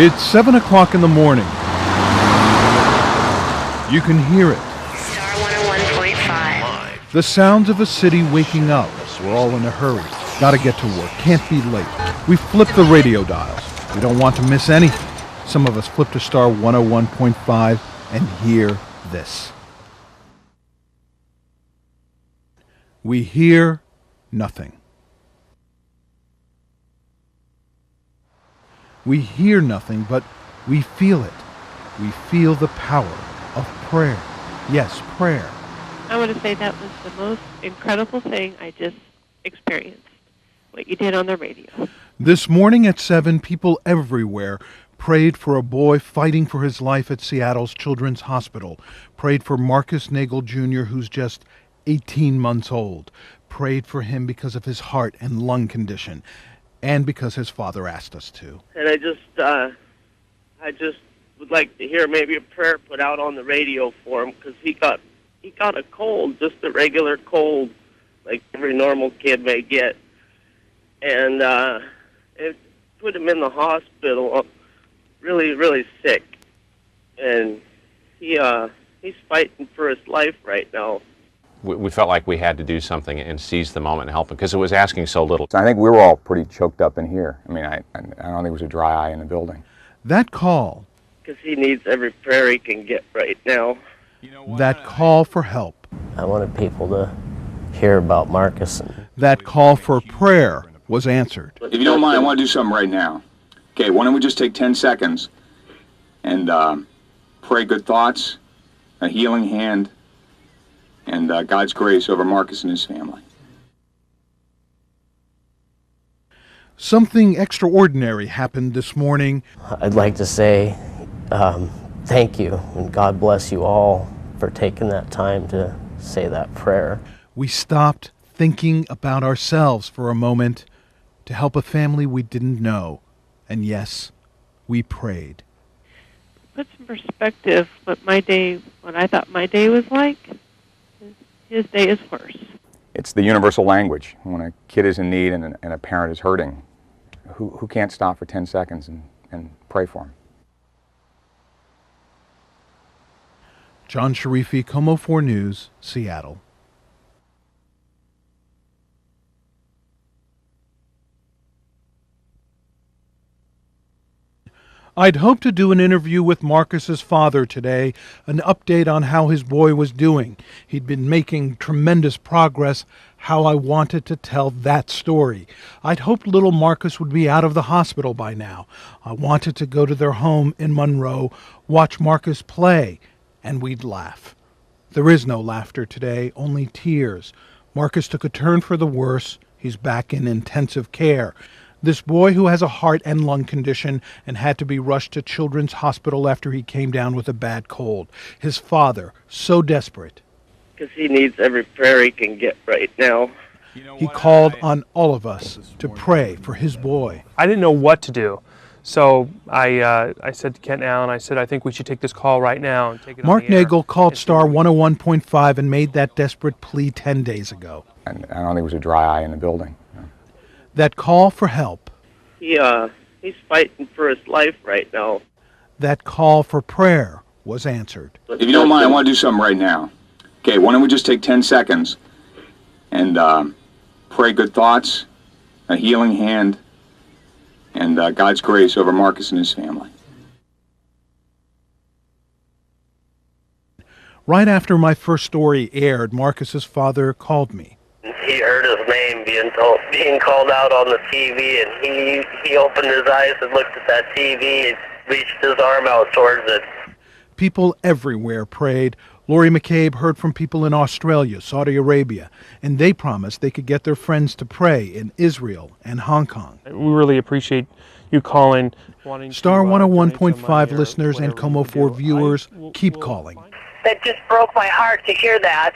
It's 7 o'clock in the morning. You can hear it. Star 101.5. The sounds of a city waking up. We're all in a hurry. Gotta get to work. Can't be late. We flip the radio dials. We don't want to miss anything. Some of us flip to Star 101.5 and hear this. We hear nothing. We hear nothing, but we feel it. We feel the power of prayer. Yes, prayer. I want to say that was the most incredible thing I just experienced, what you did on the radio. This morning at 7, people everywhere prayed for a boy fighting for his life at Seattle's Children's Hospital, prayed for Marcus Nagel Jr., who's just 18 months old, prayed for him because of his heart and lung condition, and because his father asked us to. And I just would like to hear maybe a prayer put out on the radio for him, because he got a cold, just a regular cold, like every normal kid may get. And it put him in the hospital, really, really sick. And he's fighting for his life right now. We felt like we had to do something and seize the moment and help him, because it was asking so little. I think we were all pretty choked up in here. I mean, I don't think there was a dry eye in the building. That call. Because he needs every prayer he can get right now. That call for help. I wanted people to hear about Marcus. That call for prayer was answered. If you don't mind, I want to do something right now. Okay, why don't we just take 10 seconds and pray good thoughts, a healing hand, and God's grace over Marcus and his family. Something extraordinary happened this morning. I'd like to say thank you, and God bless you all for taking that time to say that prayer. We stopped thinking about ourselves for a moment to help a family we didn't know. And yes, we prayed. Put some perspective what I thought my day was like. His day is worse. It's the universal language. When a kid is in need and a parent is hurting, who can't stop for 10 seconds and pray for him? John Sharify, Como 4 News, Seattle. I'd hoped to do an interview with Marcus's father today, an update on how his boy was doing. He'd been making tremendous progress, how I wanted to tell that story. I'd hoped little Marcus would be out of the hospital by now. I wanted to go to their home in Monroe, watch Marcus play, and we'd laugh. There is no laughter today, only tears. Marcus took a turn for the worse. He's back in intensive care. This boy who has a heart and lung condition and had to be rushed to Children's Hospital after he came down with a bad cold. His father, so desperate. Because he needs every prayer he can get right now. He called on all of us to pray for his boy. I didn't know what to do. So I said to Kent and Allen, I said, I think we should take this call right now and take it Mark on the air. Nagel called Star 101.5 and made that desperate plea 10 days ago. And I don't think there was a dry eye in the building. That call for help. He's fighting for his life right now. That call for prayer was answered. If you don't mind, I want to do something right now. Okay, why don't we just take 10 seconds and pray good thoughts, a healing hand, and God's grace over Marcus and his family. Right after my first story aired, Marcus's father called me. He heard his name being called out on the TV, and he opened his eyes and looked at that TV and reached his arm out towards it. People everywhere prayed. Lori McCabe heard from people in Australia, Saudi Arabia, and they promised they could get their friends to pray in Israel and Hong Kong. We really appreciate you calling. Star 101.5 listeners and Como 4 viewers, keep calling. That just broke my heart to hear that.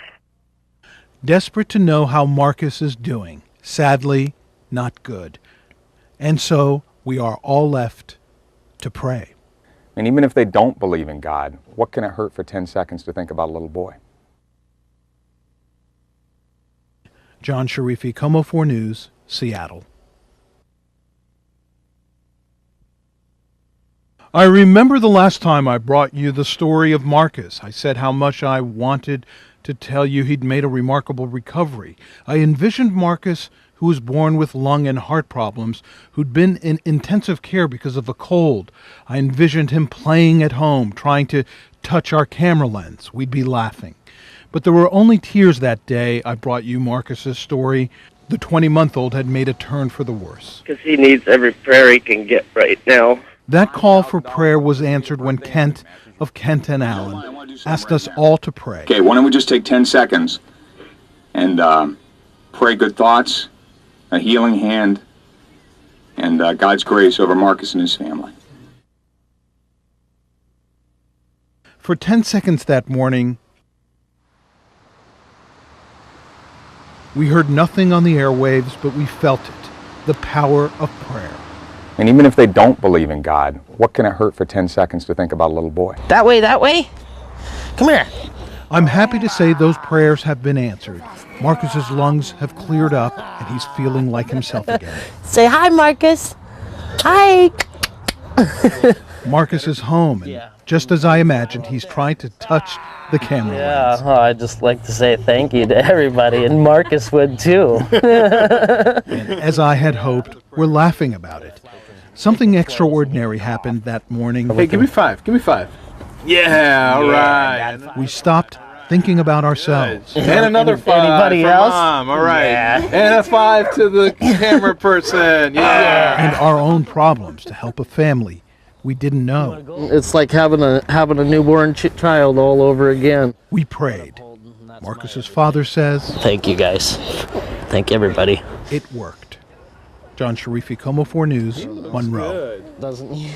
Desperate to know how Marcus is doing. Sadly, not good. And so we are all left to pray. And even if they don't believe in God, what can it hurt for 10 seconds to think about a little boy? John Sharify, Como 4 News, Seattle. I remember the last time I brought you the story of Marcus. I said how much I wanted to tell you he'd made a remarkable recovery. I envisioned Marcus, who was born with lung and heart problems, who'd been in intensive care because of a cold. I envisioned him playing at home, trying to touch our camera lens. We'd be laughing. But there were only tears that day I brought you Marcus's story. The 20-month-old had made a turn for the worse. Because he needs every prayer he can get right now. That call for prayer was answered when Kent of Kent and Allen asked us all to pray. Okay, why don't we just take 10 seconds and pray good thoughts, a healing hand, and God's grace over Marcus and his family. For 10 seconds that morning, we heard nothing on the airwaves, but we felt it, the power of prayer. And even if they don't believe in God, what can it hurt for 10 seconds to think about a little boy? That way, that way. Come here. I'm happy to say those prayers have been answered. Marcus's lungs have cleared up, and he's feeling like himself again. Say hi, Marcus. Hi. Marcus is home, and just as I imagined, he's trying to touch the camera lens. I'd just like to say thank you to everybody, and Marcus would too. And as I had hoped, we're laughing about it. Something extraordinary happened that morning. Hey, give me five. Give me five. Yeah, all right. We stopped thinking about ourselves. And another five. Anybody for else? Mom. All right. Yeah. And a five to the camera person. Yeah. And our own problems to help a family we didn't know. It's like having a newborn child all over again. We prayed. Marcus's father says, Thank you, guys. Thank everybody. it worked. John Sharify, Como 4 News, Monroe. Doesn't